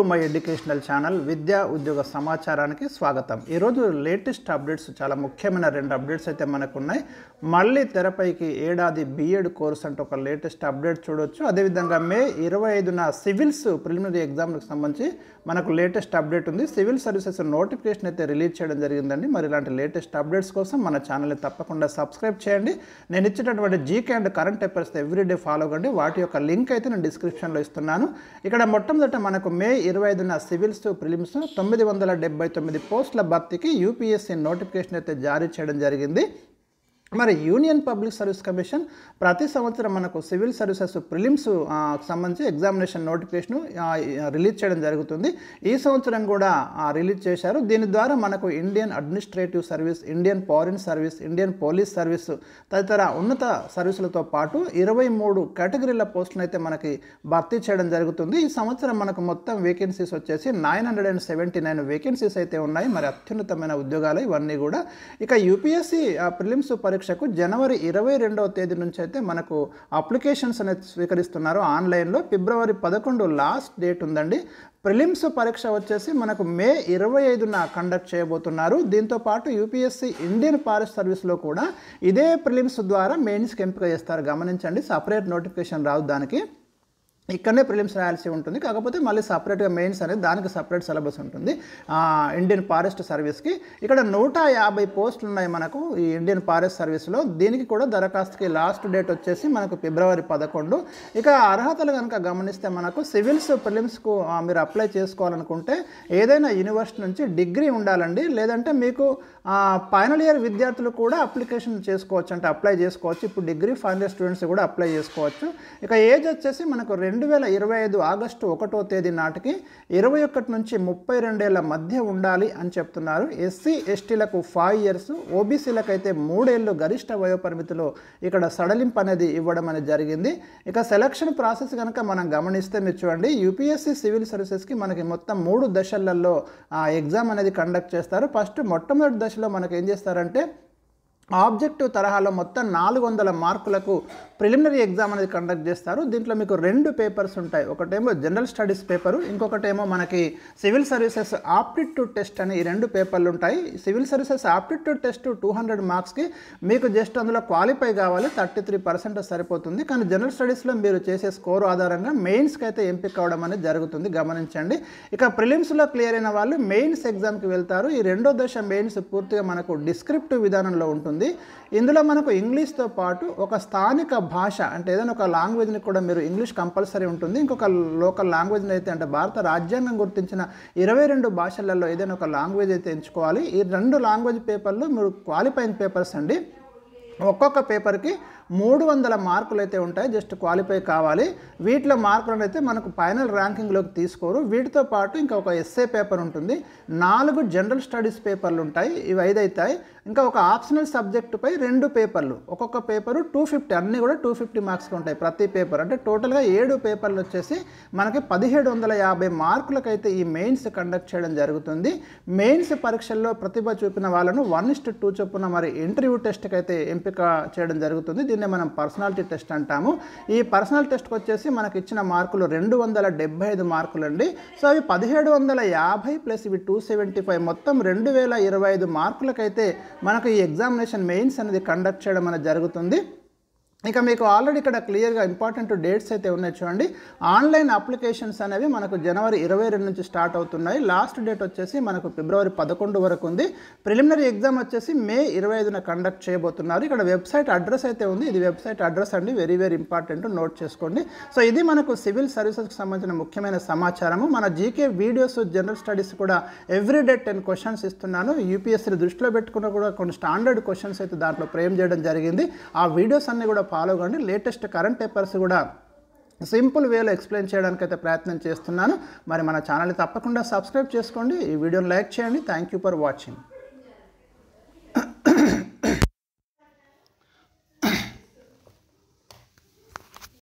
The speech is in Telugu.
టు మై ఎడ్యుకేషనల్ ఛానల్ విద్యా ఉద్యోగ సమాచారానికి స్వాగతం. ఈరోజు లేటెస్ట్ అప్డేట్స్, చాలా ముఖ్యమైన 2 అప్డేట్స్ అయితే మనకు ఉన్నాయి. మళ్ళీ తెరపైకి ఏడాది బీఎడ్ కోర్స్ అంటే ఒక లేటెస్ట్ అప్డేట్ చూడొచ్చు. అదేవిధంగా మే 25న సివిల్స్ ప్రిలిమినరీ ఎగ్జామ్కి సంబంధించి మనకు లేటెస్ట్ అప్డేట్ ఉంది. సివిల్ సర్వీసెస్ నోటిఫికేషన్ అయితే రిలీజ్ చేయడం జరిగిందండి. మరి ఇలాంటి లేటెస్ట్ అప్డేట్స్ కోసం మన ఛానల్ని తప్పకుండా సబ్స్క్రైబ్ చేయండి. నేను ఇచ్చేటటువంటి GK and current affairs everyday follow కండి. వాటి యొక్క లింక్ అయితే నేను డిస్క్రిప్షన్లో ఇస్తున్నాను. ఇక్కడ మొట్టమొదట మనకు మే 25న సివిల్స్ ప్రిలిమ్స్ 979 పోస్టుల భర్తీకి యూపీఎస్సీ నోటిఫికేషన్ అయితే జారీ చేయడం జరిగింది. మరి యూనియన్ పబ్లిక్ సర్వీస్ కమిషన్ ప్రతి సంవత్సరం మనకు సివిల్ సర్వీసెస్ ప్రిలిమ్స్ సంబంధించి ఎగ్జామినేషన్ నోటిఫికేషన్ రిలీజ్ చేయడం జరుగుతుంది. ఈ సంవత్సరం కూడా రిలీజ్ చేశారు. దీని ద్వారా మనకు Indian administrative service, Indian foreign service, Indian police service తదితర ఉన్నత సర్వీసులతో పాటు 23 కేటగిరీల పోస్టులను అయితే మనకి భర్తీ చేయడం జరుగుతుంది. ఈ సంవత్సరం మనకు మొత్తం వేకెన్సీస్ వచ్చేసి 979 వేకెన్సీస్ అయితే ఉన్నాయి. మరి అత్యున్నతమైన ఉద్యోగాలు ఇవన్నీ కూడా. ఇక యూపీఎస్సీ ప్రిలిమ్స్ పరీక్షకు జనవరి 22వ తేదీ నుంచి అయితే మనకు అప్లికేషన్స్ అనేది స్వీకరిస్తున్నారు ఆన్లైన్లో. ఫిబ్రవరి 11 లాస్ట్ డేట్ ఉందండి. ప్రిలిమ్స్ పరీక్ష వచ్చేసి మనకు మే 25న కండక్ట్ చేయబోతున్నారు. దీంతోపాటు యూపీఎస్సీ ఇండియన్ ఫారెస్ట్ సర్వీస్లో కూడా ఇదే ప్రిలిమ్స్ ద్వారా మెయిన్స్కి ఎంపిక చేస్తారు. గమనించండి, సపరేట్ నోటిఫికేషన్ రాదు, దానికి ఇక్కడనే ప్రిలిమ్స్ రాయాల్సి ఉంటుంది. కాకపోతే మళ్ళీ సపరేట్గా మెయిన్స్ అనేది దానికి సపరేట్ సిలబస్ ఉంటుంది ఇండియన్ ఫారెస్ట్ సర్వీస్కి. ఇక్కడ 150 పోస్టులు ఉన్నాయి మనకు ఈ ఇండియన్ ఫారెస్ట్ సర్వీస్లో. దీనికి కూడా దరఖాస్తుకి లాస్ట్ డేట్ వచ్చేసి మనకు ఫిబ్రవరి 11. ఇక అర్హతలు కనుక గమనిస్తే మనకు సివిల్స్ ప్రిలిమ్స్కు మీరు అప్లై చేసుకోవాలనుకుంటే ఏదైనా యూనివర్సిటీ నుంచి డిగ్రీ ఉండాలండి. లేదంటే మీకు ఫైనల్ ఇయర్ విద్యార్థులు కూడా అప్లికేషన్ చేసుకోవచ్చు, అంటే అప్లై చేసుకోవచ్చు. ఇప్పుడు డిగ్రీ ఫైనల్ ఇయర్ స్టూడెంట్స్ కూడా అప్లై చేసుకోవచ్చు. ఇక ఏజ్ వచ్చేసి మనకు 2025 ఆగస్టు 1వ తేదీ నాటికి 21 నుంచి 32 ఏళ్ల మధ్య ఉండాలి అని చెప్తున్నారు. ఎస్సీ ఎస్టీలకు 5 years, ఓబీసీలకు అయితే 3 ఏళ్ళు గరిష్ట వయోపరిమితిలో ఇక్కడ సడలింపు అనేది ఇవ్వడం అనేది జరిగింది. ఇక సెలక్షన్ ప్రాసెస్ కనుక మనం గమనిస్తే మీరు చూడండి, యూపీఎస్సీ సివిల్ సర్వీసెస్కి మనకి మొత్తం 3 దశలలో ఎగ్జామ్ అనేది కండక్ట్ చేస్తారు. ఫస్ట్ మొట్టమొదటి దశలో మనకి ఏం చేస్తారంటే ఆబ్జెక్టివ్ తరహాలో మొత్తం 400 మార్కులకు ప్రిలిమినరీ ఎగ్జామ్ అనేది కండక్ట్ చేస్తారు. దీంట్లో మీకు 2 పేపర్స్ ఉంటాయి. ఒకటేమో జనరల్ స్టడీస్ పేపరు, ఇంకొకటేమో మనకి సివిల్ సర్వీసెస్ ఆప్టిట్యూడ్ టెస్ట్ అని ఈ 2 పేపర్లు ఉంటాయి. సివిల్ సర్వీసెస్ ఆప్టిట్యూడ్ టెస్ట్ 200 మార్క్స్కి మీకు జస్ట్ అందులో క్వాలిఫై కావాలి, 33% సరిపోతుంది. కానీ జనరల్ స్టడీస్లో మీరు చేసే స్కోర్ ఆధారంగా మెయిన్స్కి అయితే ఎంపిక అవడం అనేది జరుగుతుంది. గమనించండి. ఇక ప్రిలిమ్స్లో క్లియర్ అయిన వాళ్ళు మెయిన్స్ ఎగ్జామ్కి వెళ్తారు. ఈ 2వ దశ మెయిన్స్ పూర్తిగా మనకు డిస్క్రిప్టివ్ విధానంలో ఉంటుంది. ఇందులో మనకు ఇంగ్లీష్తో పాటు ఒక స్థానిక భాష, అంటే ఏదైనా ఒక లాంగ్వేజ్ని కూడా మీరు ఇంగ్లీష్ కంపల్సరీ ఉంటుంది. ఇంకొక లోకల్ లాంగ్వేజ్ని అయితే, అంటే భారత రాజ్యాంగం గుర్తించిన 22 భాషలలో ఏదైనా ఒక లాంగ్వేజ్ అయితే ఎంచుకోవాలి. ఈ 2 లాంగ్వేజ్ పేపర్లు మీరు క్వాలిఫైయింగ్ పేపర్స్ అండి. ఒక్కొక్క పేపర్కి 300 మార్కులు అయితే ఉంటాయి, జస్ట్ క్వాలిఫై కావాలి. వీటిలో మార్కులను అయితే మనకు ఫైనల్ ర్యాంకింగ్లోకి తీసుకోరు. వీటితో పాటు ఇంకా ఒక ఎస్ఏ పేపర్ ఉంటుంది, 4 జనరల్ స్టడీస్ పేపర్లు ఉంటాయి, ఇవి 5 అవుతాయి. ఇంకా ఒక ఆప్షనల్ సబ్జెక్టుపై 2 పేపర్లు, ఒక్కొక్క పేపరు 250, అన్నీ కూడా 250 మార్క్స్కి ఉంటాయి ప్రతి పేపర్. అంటే టోటల్గా 7 పేపర్లు వచ్చేసి మనకి 1750 మార్కులకైతే ఈ మెయిన్స్ కండక్ట్ చేయడం జరుగుతుంది. మెయిన్స్ పరీక్షల్లో ప్రతిభ చూపిన వాళ్ళను 1:2 చొప్పున మరి ఇంటర్వ్యూ టెస్ట్కి అయితే ఎంపిక చేయడం జరుగుతుంది. దీన్నే మనం పర్సనాలిటీ టెస్ట్ అంటాము. ఈ పర్సనల్ టెస్ట్కి వచ్చేసి మనకి ఇచ్చిన మార్కులు 275 మార్కులు అండి. సో అవి 1750 ప్లస్ ఇవి 275, మొత్తం 2025 మార్కులకైతే మనకు ఈ ఎగ్జామినేషన్ మెయిన్స్ అనేది కండక్ట్ చేయడం అనేది జరుగుతుంది. ఇక మీకు ఆల్రెడీ ఇక్కడ క్లియర్గా ఇంపార్టెంట్ డేట్స్ అయితే ఉన్నాయి చూడండి. ఆన్లైన్ అప్లికేషన్స్ అనేవి మనకు జనవరి 22 నుంచి స్టార్ట్ అవుతున్నాయి. లాస్ట్ డేట్ వచ్చేసి మనకు ఫిబ్రవరి 11 వరకు ఉంది. ప్రిలిమినరీ ఎగ్జామ్ వచ్చేసి మే 25న కండక్ట్ చేయబోతున్నారు. ఇక్కడ వెబ్సైట్ అడ్రస్ అయితే ఉంది, ఇది వెబ్సైట్ అడ్రస్ అండి, వెరీ ఇంపార్టెంట్, నోట్ చేసుకోండి. సో ఇది మనకు సివిల్ సర్వీసెస్కి సంబంధించిన ముఖ్యమైన సమాచారము. మన జీకే వీడియోస్, జనరల్ స్టడీస్ కూడా ఎవ్రీడే 10 క్వశ్చన్స్ ఇస్తున్నాను. యూపీఎస్సీని దృష్టిలో పెట్టుకున్న కూడా కొన్ని స్టాండర్డ్ క్వశ్చన్స్ అయితే దాంట్లో ఫ్రేమ్ చేయడం జరిగింది. ఆ వీడియోస్ అన్నీ కూడా ఫాలో కండి. లేటెస్ట్ కరెంట్ అఫైర్స్ కూడా సింపుల్ వేలో ఎక్స్ప్లెయిన్ చేయడానికి అయితే ప్రయత్నం చేస్తున్నాను. మరి మన ఛానల్ని తప్పకుండా సబ్స్క్రైబ్ చేసుకోండి, ఈ వీడియోని లైక్ చేయండి. Thank you for watching.